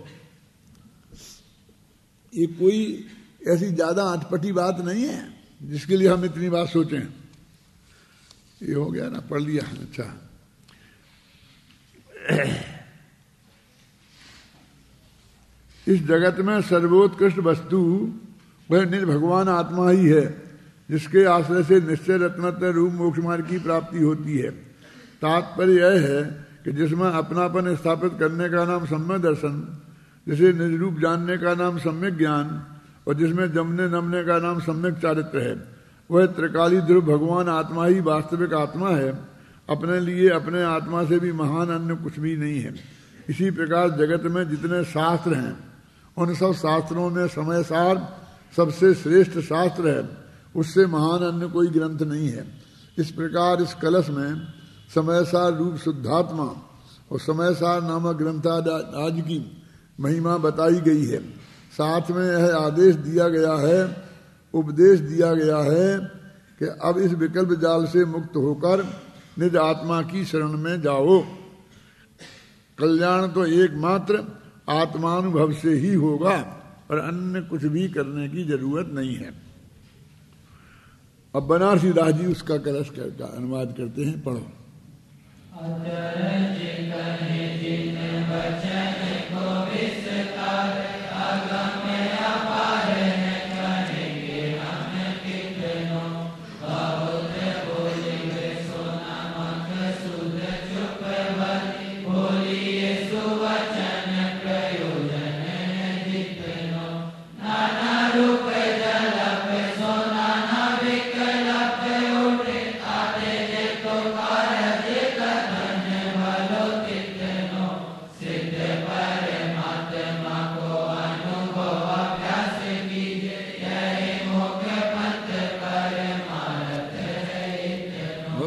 ये कोई ऐसी ज्यादा अटपटी बात नहीं है जिसके लिए हम इतनी बात सोचें। ये हो गया ना, पढ़ लिया। अच्छा, इस जगत में सर्वोत्कृष्ट वस्तु वह निज भगवान आत्मा ही है, जिसके आश्रय से निश्चय रत्नत्र रूप मोक्ष मार्ग की प्राप्ति होती है। तात्पर्य यह है कि जिसमें अपनापन स्थापित करने का नाम सम्यक दर्शन, जिसे निज रूप जानने का नाम सम्यक ज्ञान, और जिसमें जमने नमने का नाम सम्यक चारित्र है, वह त्रिकाली ध्रुव भगवान आत्मा ही वास्तविक आत्मा है। अपने लिए अपने आत्मा से भी महान अन्य कुछ भी नहीं है। इसी प्रकार जगत में जितने शास्त्र हैं उन सब शास्त्रों में समय सार सबसे श्रेष्ठ शास्त्र है, उससे महान अन्य कोई ग्रंथ नहीं है। इस प्रकार इस कलश में समय सार रूप शुद्धात्मा और समय सार नामक ग्रंथ आज की महिमा बताई गई है। साथ में यह आदेश दिया गया है, उपदेश दिया गया है कि अब इस विकल्प जाल से मुक्त होकर निज आत्मा की शरण में जाओ। कल्याण तो एकमात्र आत्मानुभव से ही होगा और अन्य कुछ भी करने की जरूरत नहीं है। अब बनारसी दास जी उसका कलश का अनुवाद करते हैं, पढ़ो।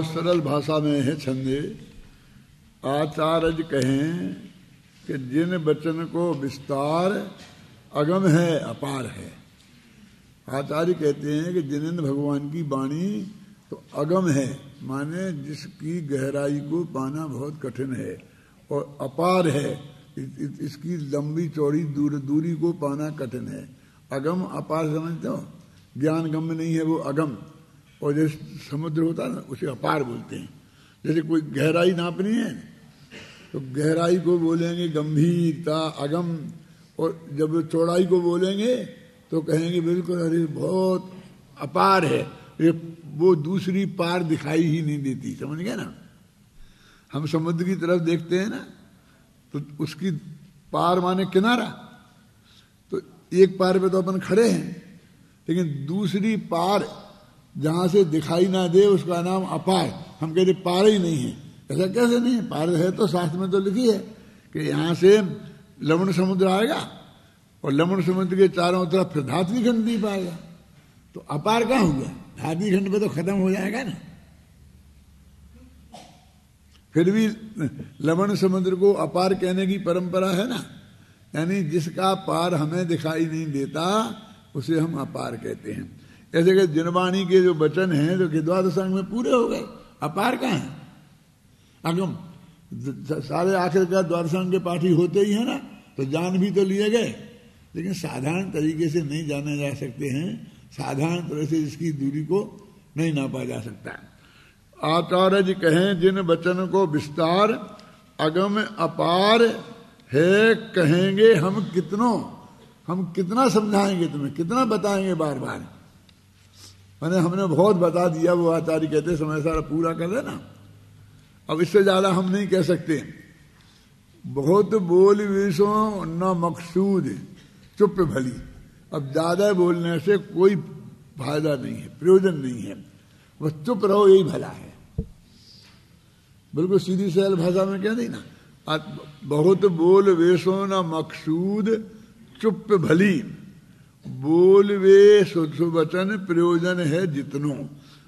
सरल भाषा में है छंदे। आचार्य कहें कि जिन वचन को विस्तार अगम है अपार है। आचार्य कहते हैं कि जिनेंद्र भगवान की वाणी तो अगम है, माने जिसकी गहराई को पाना बहुत कठिन है, और अपार है, इसकी लंबी चौड़ी दूरी को पाना कठिन है। अगम अपार समझते हो, ज्ञान गम्य नहीं है वो अगम, और जैसे समुद्र होता है ना उसे अपार बोलते हैं। जैसे कोई गहराई नापनी है तो गहराई को बोलेंगे गंभीरता अगम, और जब चौड़ाई को बोलेंगे तो कहेंगे बिल्कुल अरे बहुत अपार है, ये वो दूसरी पार दिखाई ही नहीं देती। समझ गए ना, हम समुद्र की तरफ देखते हैं ना तो उसकी पार माने किनारा, तो एक पार पे तो अपन खड़े हैं, लेकिन दूसरी पार जहां से दिखाई ना दे उसका नाम अपार। हम कहते पार ही नहीं है, ऐसा कैसे नहीं है? पार है तो शास्त्र में तो लिखी है कि यहां से लवण समुद्र आएगा और लवण समुद्र के चारों तरफ फिर धातु खंड द्वीप आएगा, तो अपार कहाँ हो गया? धातु खंड पे तो खत्म हो जाएगा ना। फिर भी लवण समुद्र को अपार कहने की परंपरा है ना, यानी जिसका पार हमें दिखाई नहीं देता उसे हम अपार कहते हैं। ऐसे कि जिनवाणी के जो वचन हैं जो कि द्वादश अंग में पूरे हो गए, अपार कहाँ है? अगम। सारे आखिर का द्वादश अंग के पाठी होते ही है ना, तो जान भी तो लिए गए, लेकिन साधारण तरीके से नहीं जाने जा सकते हैं, साधारण तरह से इसकी दूरी को नहीं नापा जा सकता। आचार्य जी कहें जिन वचन को विस्तार अगम अपार है, कहेंगे हम कितना समझाएंगे तुम्हें, कितना बताएंगे बार बार, मैंने हमने बहुत बता दिया। वो आचार्य कहते समय सारा पूरा कर देना, अब इससे ज्यादा हम नहीं कह सकते। बहुत बोल विषो न मकसूद चुप भली, अब ज्यादा बोलने से कोई फायदा नहीं है, प्रयोजन नहीं है, बस चुप रहो यही भला है। बिल्कुल सीधी सरल भाषा में कह दी ना, बहुत बोल वेशो न मकसूद चुप भली, बोल वे सुवचन प्रयोजन है जितनो,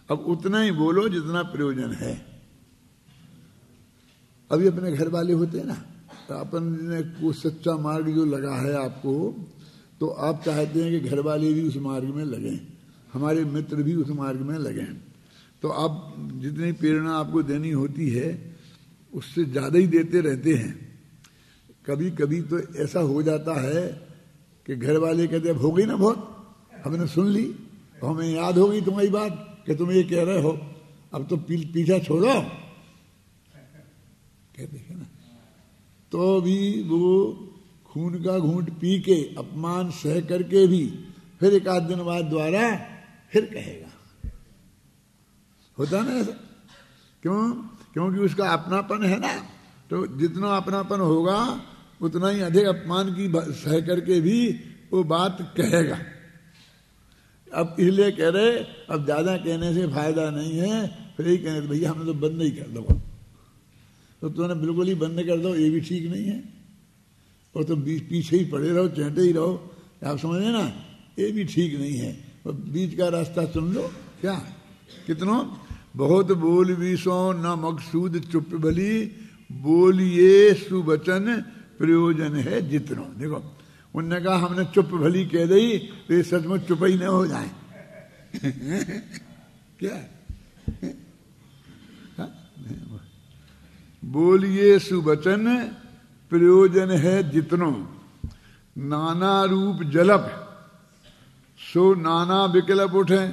अब उतना ही बोलो जितना प्रयोजन है। अभी अपने घर वाले होते हैं ना, तो अपन ने को सच्चा मार्ग जो लगा है आपको, तो आप चाहते हैं कि घर वाले भी उस मार्ग में लगें, हमारे मित्र भी उस मार्ग में लगें, तो आप जितनी प्रेरणा आपको देनी होती है उससे ज्यादा ही देते रहते हैं। कभी कभी तो ऐसा हो जाता है कि घर वाले कहते अब हो गई ना बहुत, हमने सुन ली, तो हमें याद हो गई तुम्हारी बात कि तुम ये कह रहे हो, अब तो पीछा छोड़ो, कहते हैं ना। तो भी वो खून का घूंट पी के अपमान सह करके भी फिर एक आध दिन बाद द्वारा फिर कहेगा, होता ना ऐसा। क्योंकि उसका अपनापन है ना, तो जितना अपनापन होगा उतना ही अधिक अपमान की सह करके भी वो बात कहेगा। अब इसलिए कह रहे अब ज्यादा कहने से फायदा नहीं है, फिर यही कहने भैया हमने तो बंद ही कर दो, तो तुमने बिल्कुल ही बंद कर दो, ये भी ठीक नहीं है। और तो पीछे ही पड़े रहो, चहटे ही रहो, आप समझे ना, ये भी ठीक नहीं है। और बीच का रास्ता चुन लो। क्या कितनों बहुत बोल बीसो न मकसूद चुप भली, बोलिए सुवचन प्रयोजन है जितनो। देखो उनने कहा हमने चुप भली कह दी तो ये सचमुच चुप ही न हो जाए। क्या बोलिए सुवचन प्रयोजन है जितनो, नाना रूप जलप सो नाना विकल्प उठे।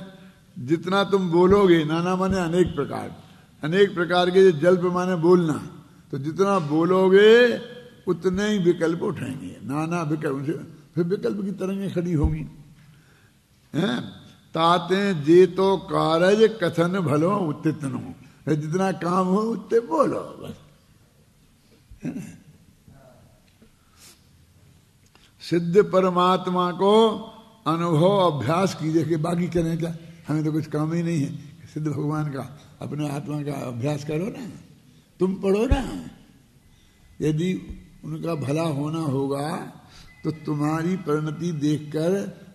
जितना तुम बोलोगे, नाना माने अनेक प्रकार, अनेक प्रकार के जल्प माने बोलना, तो जितना बोलोगे उतने ही विकल्प उठेंगे, नाना विकल्प, फिर विकल्प की तरंगें खड़ी होंगी। हैं ताते जे तो कारज कथन भलो उतितनो, जितना काम हो उतने बोलो बस। सिद्ध परमात्मा को अनुभव अभ्यास कीजिए कि बाकी करें क्या, हमें तो कुछ काम ही नहीं है। सिद्ध भगवान का अपने आत्मा का अभ्यास करो ना, तुम पढ़ो ना। यदि उनका भला होना होगा तो तुम्हारी परिणति देखकर,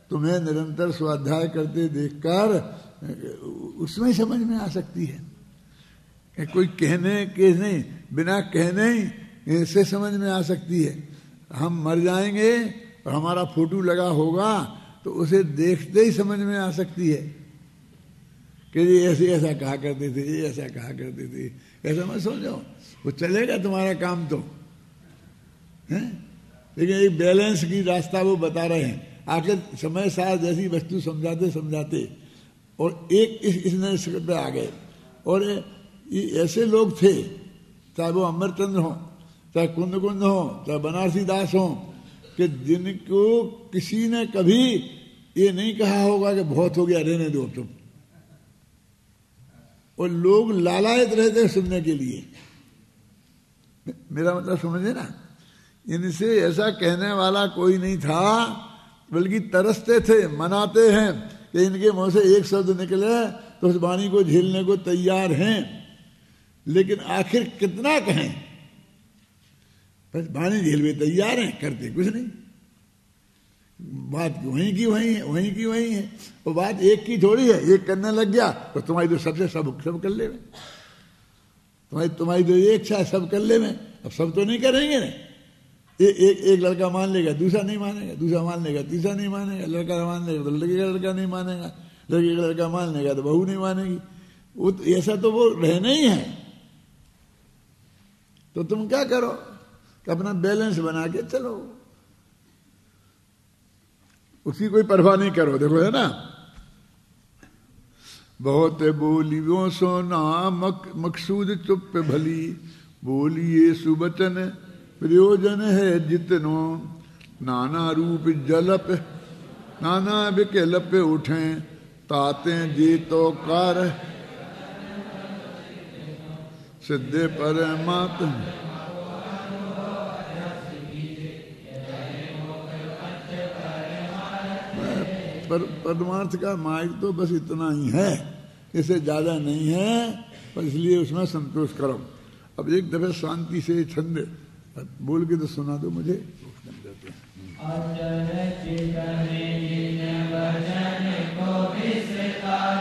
तुम्हें निरंतर स्वाध्याय करते देखकर उसमें समझ में आ सकती है। कोई कहने के नहीं, बिना कहने से समझ में आ सकती है। हम मर जाएंगे और हमारा फोटो लगा होगा तो उसे देखते ही समझ में आ सकती है कि ये ऐसे ऐसा कहा करते थे, ये ऐसा कहा करते थे, ऐसा मत समझो। वो चलेगा तुम्हारा काम तो है, लेकिन एक बैलेंस की रास्ता वो बता रहे हैं। आखिर समय साथ जैसी वस्तु समझाते समझाते और एक इस नए पे आ गए। और ये ऐसे लोग थे, चाहे वो अमरचंद्र हो, चाहे कुंद कुंद हो, चाहे बनारसी दास हो, कि जिनको किसी ने कभी ये नहीं कहा होगा कि बहुत हो गया रहने दो तुम, और लोग लालायत रहते सुनने के लिए। मेरा मतलब समझे ना, इनसे ऐसा कहने वाला कोई नहीं था, बल्कि तरसते थे, मनाते हैं कि इनके मुंह से एक शब्द निकले तो उस वाणी को झेलने को तैयार हैं। लेकिन आखिर कितना कहें, बस वाणी झेल में तैयार हैं, करते कुछ नहीं। बात वहीं की वहीं है, वहीं की वहीं है। और बात एक की थोड़ी है, एक करने लग गया तो तुम्हारी तो सबसे सब कर ले में, तुम्हारी तो एक इच्छा सब कर ले में। अब सब तो नहीं करेंगे ना, एक लड़का मान लेगा, दूसरा नहीं मानेगा, दूसरा मान लेगा, तीसरा नहीं मानेगा, लड़का मान लेगा तो लड़के का लड़का नहीं मानेगा, लड़के का लड़का मान लेगा तो बहू नहीं मानेगी। वो तो ऐसा तो वो रहना ही है। तो तुम क्या करो कि अपना बैलेंस बना के चलो, उसकी कोई परवाह नहीं करो। देखो है ना, बहुत बोलियो सो ना मकसूद चुप भली, बोलिए सुवचन प्रयोजन है जितनो, नाना रूप जलप नाना विकल्प उठे, ताते जे तो कार सिद्ध परमात्मा। परमार्थ का मार्ग तो बस इतना ही है, इससे ज्यादा नहीं है, पर इसलिए उसमें संतोष करो। अब एक दफे शांति से छंद बोल के तो सुना दो मुझे। अचल चितने जिन वचन को विस्तार